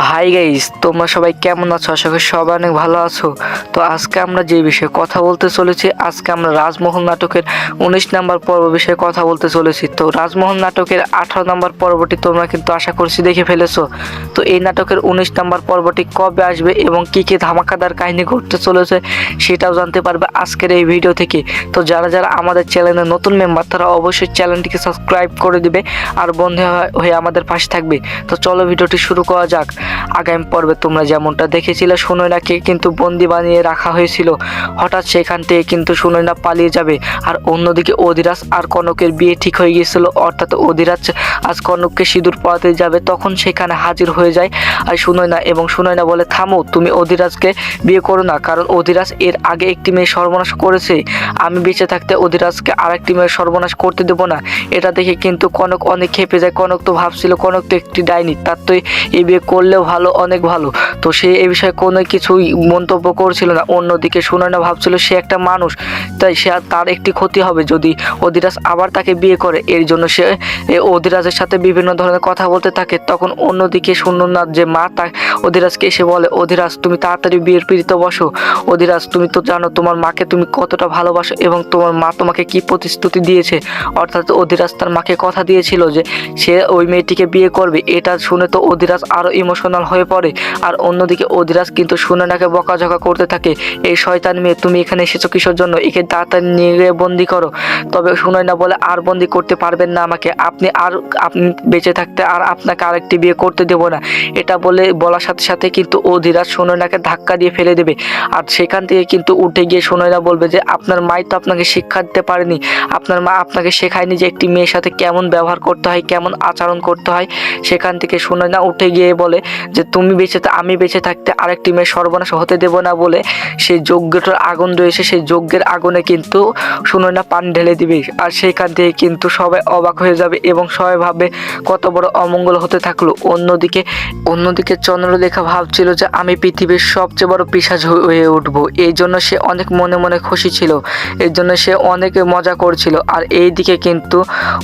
Hi guys, তোমরা সবাই কেমন আছো? আশা করি সবাই অনেক ভালো আছো। তো আজকে আমরা যে বিষয়ে কথা বলতে চলেছি, আজকে আমরা রাজমহল নাটকের 19 নম্বর পর্ব বিষয়ে কথা বলতে চলেছি। তো রাজমহল নাটকের 18 নম্বর পর্বটি তোমরা কিন্তু আশা করছি দেখে ফেলেছো। তো এই নাটকের 19 নম্বর পর্বটি কবে আসবে এবং কি কি ধামাকাদার কাহিনী ঘটতে চলেছে সেটাও জানতে পারবে আজকের এই ভিডিও থেকে। তো যারা যারা আমাদের চ্যানেলে নতুন মেম্বার তারা অবশ্যই চ্যানেলটিকে সাবস্ক্রাইব করে দিবে আর বন্ধু হয়ে আমাদের পাশে থাকবে। তো চলো ভিডিওটি শুরু করা যাক। আগামী পর্বে তোমরা যেমনটা দেখেছিলে, সুনয়নাকে কিন্তু বন্দি বানিয়ে রাখা হয়েছিল। হঠাৎ সেখান থেকে কিন্তু সুনয়না পালিয়ে যাবে। আর অন্যদিকে অধিরাজ আর কনকের বিয়ে ঠিক হয়ে গিয়েছিল, অর্থাৎ অধিরাজ আজ কনককে সিঁদুর পরাতে যাবে। তখন সেখানে হাজির হয়ে যায় আর সুনয়না, এবং সুনয়না বলে, থামো, তুমি অধিরাজকে বিয়ে করো না, কারণ অধিরাজ এর আগে একটি মেয়ে সর্বনাশ করেছে। আমি বেঁচে থাকতে অধিরাজকে আর একটি মেয়ে সর্বনাশ করতে দেবো না। এটা দেখে কিন্তু কনক অনেক খেপে যায়। কনক তো ভাবছিল কনক তো একটি ডাইনি, তার তো এই বিয়ে করলেও ভালো, অনেক ভালো। তো সে এই বিষয়ে কোনো কিছুই মন্তব্য করছিল না। অন্যদিকে সুনয়না ভাবছিল সে একটা মানুষ, তাই সে তার একটি ক্ষতি হবে যদি অধিরাজ আবার তাকে বিয়ে করে। এর জন্য সে অধিরাজের সাথে বিভিন্ন ধরনের কথা বলতে থাকে। তখন অন্যদিকে সুনয়নার যে মা, তা অধিরাজকে এসে বলে, অধিরাজ তুমি তাড়াতাড়ি বিয়ের পিড়িতে বসো। অধিরাজ তুমি তো জানো তোমার মাকে তুমি কতটা ভালোবাসো এবং তোমার মা তোমাকে কি প্রতিশ্রুতি দিয়েছে। অর্থাৎ অধিরাজ তার মাকে কথা দিয়েছিল যে সে ওই মেয়েটিকে বিয়ে করবে। এটা শুনে তো অধিরাজ আরও ইমোশনাল হয়ে পড়ে। আর অন্যদিকে অধিরাজ কিন্তু সুনয়নাকে বকাঝকা করতে থাকে, এই শয়তান মেয়ে, তুমি এখানে এসেছো কিসের জন্য? একে তাড়াতাড়ি নিয়ে গিয়ে বন্দি করো। তবে সুনয়না বলে, আর বন্দি করতে পারবেন না আমাকে, আপনি বেঁচে থাকতে আর আপনাকে আরেকটি বিয়ে করতে দেব না। এটা বলার সাথে সাথে কিন্তু অধিরাজ সুনয়নাকে ধাক্কা দিয়ে ফেলে দেবে। আর সেখান থেকে কিন্তু উঠে গিয়ে সুনয়না বলবে যে আপনার মাই তো আপনাকে শিক্ষা দিতে পারেনি, আপনার মা আপনাকে শেখায়নি যে একটি মেয়ের সাথে কেমন ব্যবহার করতে হয়, কেমন আচরণ করতে হয়। সেখান থেকে সুনয়না উঠে গিয়ে বলে যে আমি বেঁচে থাকতে আরেকটি মেয়ে সর্বনাশ হতে দেব না বলে সেই যজ্ঞটার আগুন রয়েছে, সেই যজ্ঞের আগুনে কিন্তু সুনয়না পানি ঢেলে দিবে। আর সেইখান থেকে কিন্তু সবাই অবাক হয়ে যাবে এবং সবাই ভাববে কত বড় অমঙ্গল হতে থাকলো। অন্যদিকে চন্দ্রলেখা ভাবছিল যে আমি পৃথিবীর সবচেয়ে বড় পিশাচ হয়ে উঠবো। এই জন্য সে অনেক মনে মনে খুশি ছিল, এর জন্য সে অনেক মজা করছিল। আর এই দিকে কিন্তু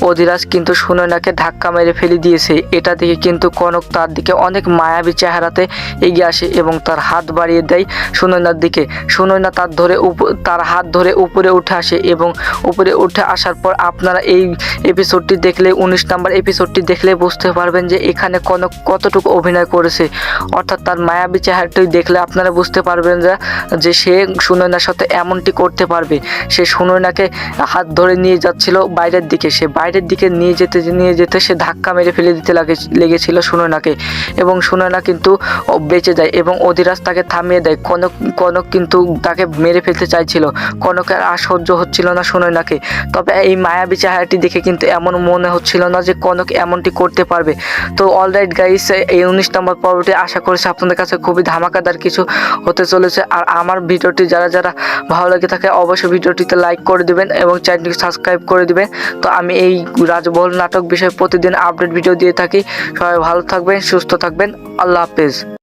অধিরাজ কিন্তু সুনয়নাকে ধাক্কা মেরে ফেলে দিয়েছে। এটা দেখে কিন্তু কনক তার দিকে অনেক মায়াবী চেহারাতে এগিয়ে আসে এবং তার হাত বাড়িয়ে দেয় সুনয়নার দিকে। সুনয়না তার হাত ধরে উপরে উঠে আসে এবং উপরে উঠে আসার পর আপনারা এই এপিসোডটি দেখলে, 19 নম্বর এপিসোডটি দেখলে বুঝতে পারবেন যে এখানে কনক কতটুকু অভিনয় করেছে। অর্থাৎ তার মায়াবী চেহারাটি দেখলে আপনারা বুঝতে পারবেন যে সে সুনয়নার সাথে এমনটি করতে পারবে। সে সুনয়নাকে হাত ধরে নিয়ে যাচ্ছিল বাইরের দিকে, সে বাইরের দিকে নিয়ে যেতে সে ধাক্কা মেরে ফেলে দিতে লেগেছিল সুনয়নাকে, এবং সুনয়না কিন্তু বেঁচে যায় এবং অধিরাজ তাকে থামিয়ে দেয়। কনক কিন্তু তাকে মেরে ফেলতে চাইছিল, কনকের আর সহ্য হচ্ছিল না সুনয়নাকে। তবে এই মায়াবী চেহারাটি দেখে কিন্তু এমন মনে হচ্ছিল না যে কনক এমনটি করতে পারবে। তো অলরাইট গাইস, এই 19 নম্বর পর্বটি আশা করছি আপনাদের কাছে খুবই ধামাকাদার কিছু হতে চলেছে। আর আমার ভিডিওটি যারা যারা ভালো লাগে থাকে অবশ্যই ভিডিওটিতে লাইক করে দিবেন এবং চ্যানেলটিকে সাবস্ক্রাইব করে দিবেন। তো আমি এই রাজমহল নাটক বিষয়ে প্রতিদিন আপডেট ভিডিও দিয়ে থাকি। সবাই ভালো থাকবেন, সুস্থ থাকবেন, আল্লাহ হাফেজ।